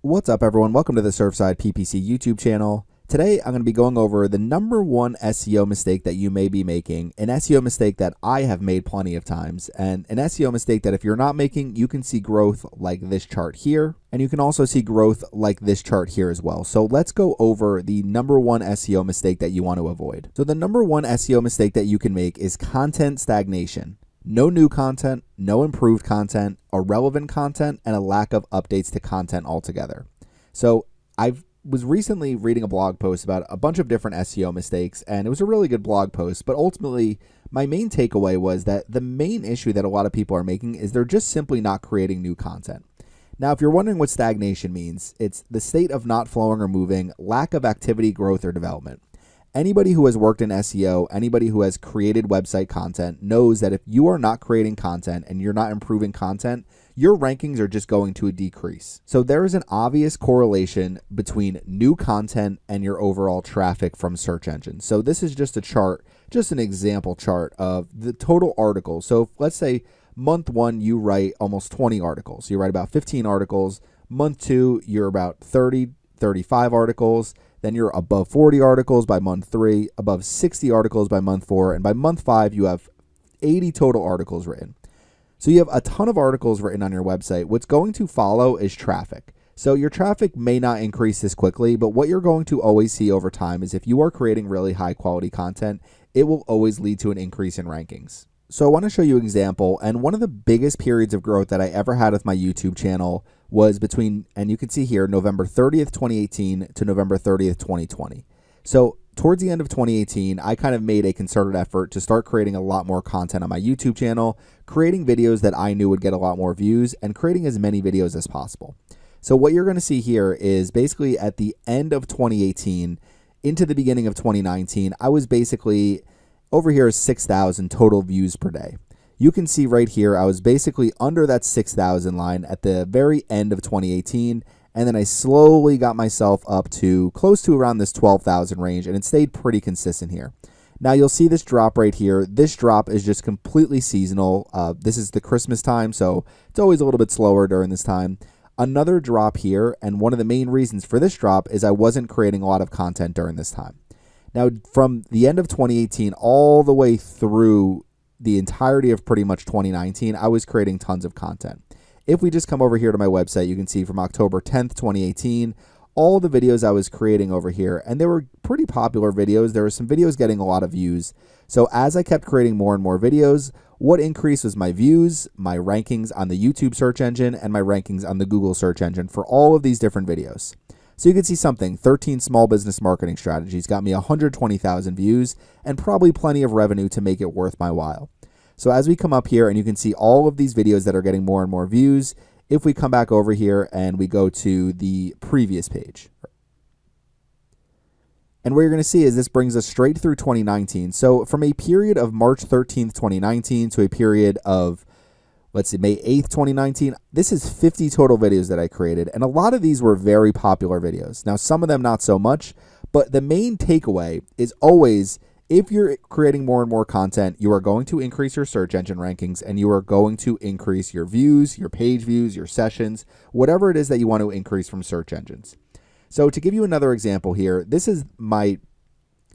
What's up, everyone? Welcome to the Surfside PPC YouTube channel. Today, I'm going to be going over the number one SEO mistake that you may be making, an SEO mistake that I have made plenty of times, and an SEO mistake that if you're not making, you can see growth like this chart here, and you can also see growth like this chart here as well. So let's go over the number one SEO mistake that you want to avoid. So the number one SEO mistake that you can make is content stagnation. No new content, no improved content, irrelevant content, and a lack of updates to content altogether. So I was recently reading a blog post about a bunch of different SEO mistakes, and it was a really good blog post, but ultimately my main takeaway was that the main issue that a lot of people are making is they're just simply not creating new content. Now, if you're wondering what stagnation means, it's the state of not flowing or moving, lack of activity, growth, or development. Anybody who has worked in SEO, anybody who has created website content knows that if you are not creating content and you're not improving content, your rankings are just going to decrease. So there is an obvious correlation between new content and your overall traffic from search engines. So this is just a chart, just an example chart of the total articles. So let's say month one, you write almost 20 articles. You write about 15 articles. Month two, you're about 30, 35 articles. Then you're above 40 articles by month three, above 60 articles by month four, and by month five, you have 80 total articles written. So you have a ton of articles written on your website. What's going to follow is traffic. So your traffic may not increase this quickly, but what you're going to always see over time is if you are creating really high quality content, it will always lead to an increase in rankings. So I want to show you an example, and one of the biggest periods of growth that I ever had with my YouTube channel was between, and you can see here, November 30th, 2018 to November 30th, 2020. So towards the end of 2018, I kind of made a concerted effort to start creating a lot more content on my YouTube channel, creating videos that I knew would get a lot more views, and creating as many videos as possible. So what you're going to see here is basically at the end of 2018 into the beginning of 2019, I was basically over here is 6,000 total views per day. You can see right here, I was basically under that 6,000 line at the very end of 2018. And then I slowly got myself up to close to around this 12,000 range, and it stayed pretty consistent here. Now you'll see this drop right here. This drop is just completely seasonal. This is the Christmas time, so it's always a little bit slower during this time. Another drop here, and one of the main reasons for this drop is I wasn't creating a lot of content during this time. Now, from the end of 2018 all the way through the entirety of pretty much 2019, I was creating tons of content. If we just come over here to my website, you can see from October 10th, 2018, all the videos I was creating over here, and they were pretty popular videos. There were some videos getting a lot of views. So as I kept creating more and more videos, what increased was my views, my rankings on the YouTube search engine, and my rankings on the Google search engine for all of these different videos. So you can see something, 13 small business marketing strategies got me 120,000 views and probably plenty of revenue to make it worth my while. So as we come up here and you can see all of these videos that are getting more and more views, if we come back over here and we go to the previous page. And what you're going to see is this brings us straight through 2019. So from a period of March 13th, 2019 to a period of, let's see, May 8th, 2019, this is 50 total videos that I created. And a lot of these were very popular videos. Now, some of them not so much, but the main takeaway is always, if you're creating more and more content, you are going to increase your search engine rankings and you are going to increase your views, your page views, your sessions, whatever it is that you want to increase from search engines. So to give you another example here, this is my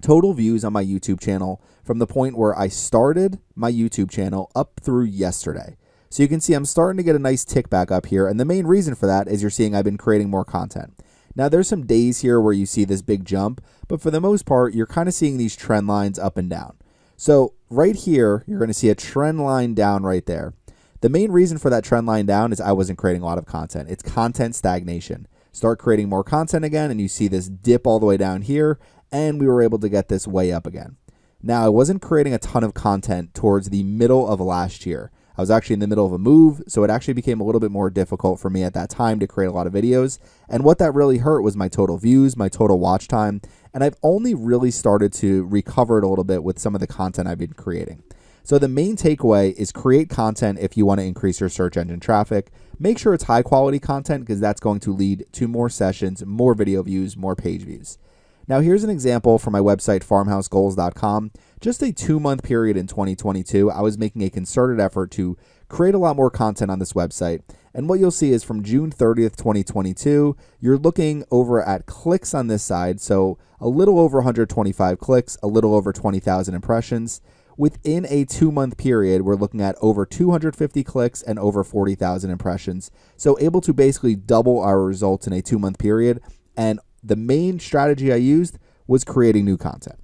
total views on my YouTube channel from the point where I started my YouTube channel up through yesterday. So you can see I'm starting to get a nice tick back up here. And the main reason for that is you're seeing I've been creating more content. Now there's some days here where you see this big jump, but for the most part, you're kind of seeing these trend lines up and down. So right here, you're going to see a trend line down right there. The main reason for that trend line down is I wasn't creating a lot of content. It's content stagnation. Start creating more content again, and you see this dip all the way down here, and we were able to get this way up again. Now, I wasn't creating a ton of content towards the middle of last year. I was actually in the middle of a move, so it actually became a little bit more difficult for me at that time to create a lot of videos. And what that really hurt was my total views, my total watch time, and I've only really started to recover it a little bit with some of the content I've been creating. So the main takeaway is create content if you want to increase your search engine traffic. Make sure it's high quality content because that's going to lead to more sessions, more video views, more page views. Now here's an example from my website, farmhousegoals.com. Just a 2-month period in 2022, I was making a concerted effort to create a lot more content on this website. And what you'll see is from June 30th, 2022, you're looking over at clicks on this side. So a little over 125 clicks, a little over 20,000 impressions. Within a 2-month period, we're looking at over 250 clicks and over 40,000 impressions. So able to basically double our results in a 2-month period. And the main strategy I used was creating new content.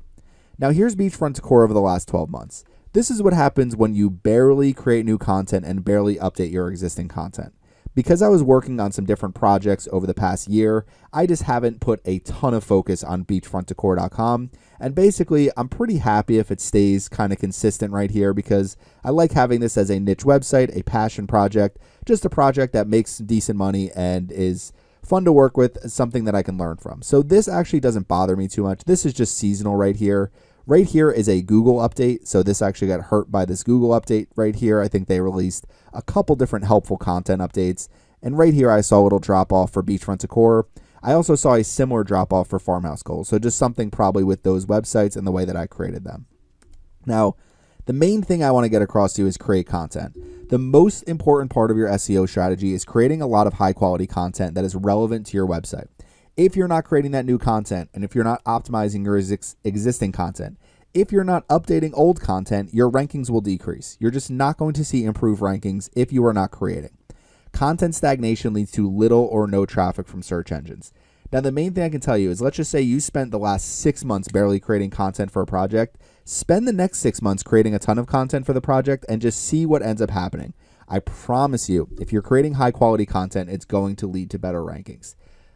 Now here's beachfront decor over the last 12 months. This is what happens when you barely create new content and barely update your existing content. Because I was working on some different projects over the past year, I just haven't put a ton of focus on beachfrontdecor.com. And basically, I'm pretty happy if it stays kind of consistent right here because I like having this as a niche website, a passion project, just a project that makes decent money and is fun to work with, something that I can learn from. So this actually doesn't bother me too much. This is just seasonal right here. Right here is a Google update. So this actually got hurt by this Google update right here. I think they released a couple different helpful content updates. And right here, I saw a little drop off for beachfront decor. I also saw a similar drop off for farmhouse goals. So just something probably with those websites and the way that I created them. Now, the main thing I want to get across to you is create content. The most important part of your SEO strategy is creating a lot of high quality content that is relevant to your website. If you're not creating that new content, and if you're not optimizing your existing content, if you're not updating old content, your rankings will decrease. You're just not going to see improved rankings if you are not creating. Content stagnation leads to little or no traffic from search engines. Now, the main thing I can tell you is, let's just say you spent the last 6 months barely creating content for a project. Spend the next 6 months creating a ton of content for the project and just see what ends up happening. I promise you, if you're creating high quality content, it's going to lead to better rankings.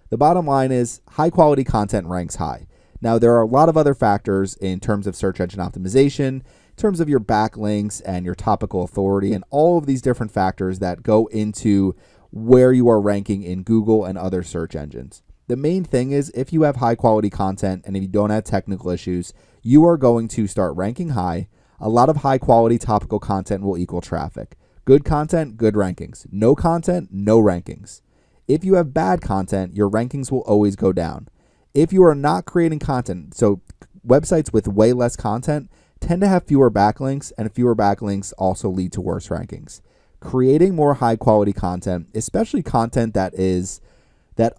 The bottom line is high quality content ranks high. Now, there are a lot of other factors in terms of search engine optimization, in terms of your backlinks and your topical authority, and all of these different factors that go into where you are ranking in Google and other search engines. The main thing is, if you have high quality content and if you don't have technical issues, you are going to start ranking high. A lot of high quality topical content will equal traffic. Good content, good rankings. No content, no rankings. If you have bad content, your rankings will always go down. If you are not creating content, so websites with way less content tend to have fewer backlinks, and fewer backlinks also lead to worse rankings. Creating more high quality content, especially content that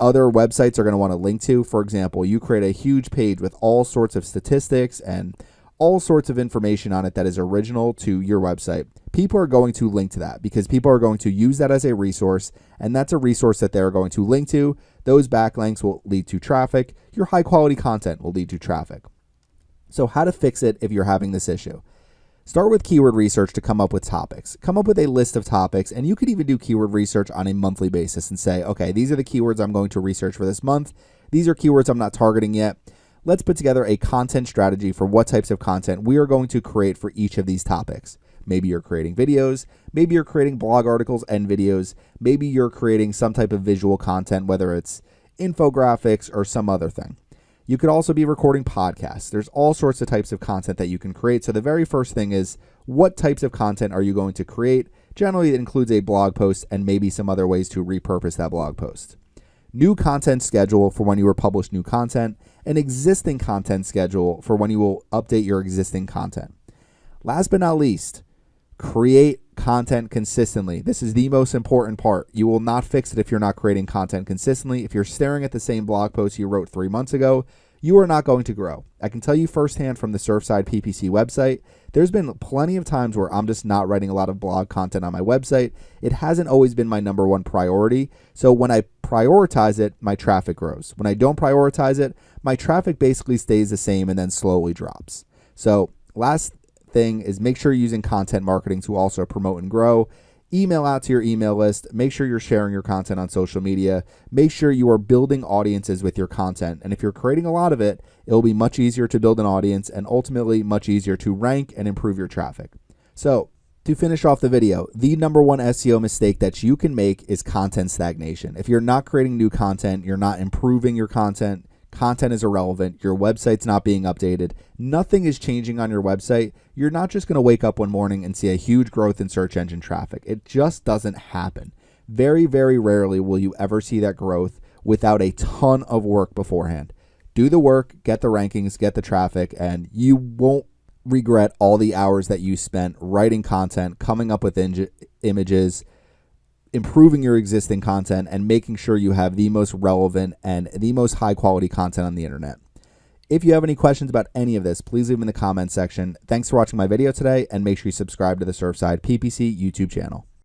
other websites are going to want to link to. For example, you create a huge page with all sorts of statistics and all sorts of information on it that is original to your website. People are going to link to that because people are going to use that as a resource, and that's a resource that they're going to link to. Those backlinks will lead to traffic. Your high quality content will lead to traffic. So how to fix it if you're having this issue? Start with keyword research to come up with topics. Come up with a list of topics, and you could even do keyword research on a monthly basis and say, okay, these are the keywords I'm going to research for this month. These are keywords I'm not targeting yet. Let's put together a content strategy for what types of content we are going to create for each of these topics. Maybe you're creating videos, maybe you're creating blog articles and videos, maybe you're creating some type of visual content, whether it's infographics or some other thing. You could also be recording podcasts. There's all sorts of types of content that you can create. So the very first thing is, what types of content are you going to create? Generally, it includes a blog post and maybe some other ways to repurpose that blog post. New content schedule for when you will publish new content, an existing content schedule for when you will update your existing content. Last but not least, create content consistently. This is the most important part. You will not fix it if you're not creating content consistently. If you're staring at the same blog post you wrote 3 months ago, you are not going to grow. I can tell you firsthand from the Surfside PPC website, there's been plenty of times where I'm just not writing a lot of blog content on my website. It hasn't always been my number one priority. So when I prioritize it, my traffic grows. When I don't prioritize it, my traffic basically stays the same and then slowly drops. So last thing is, make sure you're using content marketing to also promote and grow. Email out to your email list. Make sure you're sharing your content on social media. Make sure you are building audiences with your content. And if you're creating a lot of it, it'll be much easier to build an audience and ultimately much easier to rank and improve your traffic. So to finish off the video, the number one SEO mistake that you can make is content stagnation. If you're not creating new content, you're not improving your content, content is irrelevant, your website's not being updated, nothing is changing on your website, you're not just going to wake up one morning and see a huge growth in search engine traffic. It just doesn't happen. Very, very rarely will you ever see that growth without a ton of work beforehand. Do the work, get the rankings, get the traffic, and you won't regret all the hours that you spent writing content, coming up with images, improving your existing content, and making sure you have the most relevant and the most high quality content on the internet. If you have any questions about any of this, please leave them in the comments section. Thanks for watching my video today, and make sure you subscribe to the Surfside PPC YouTube channel.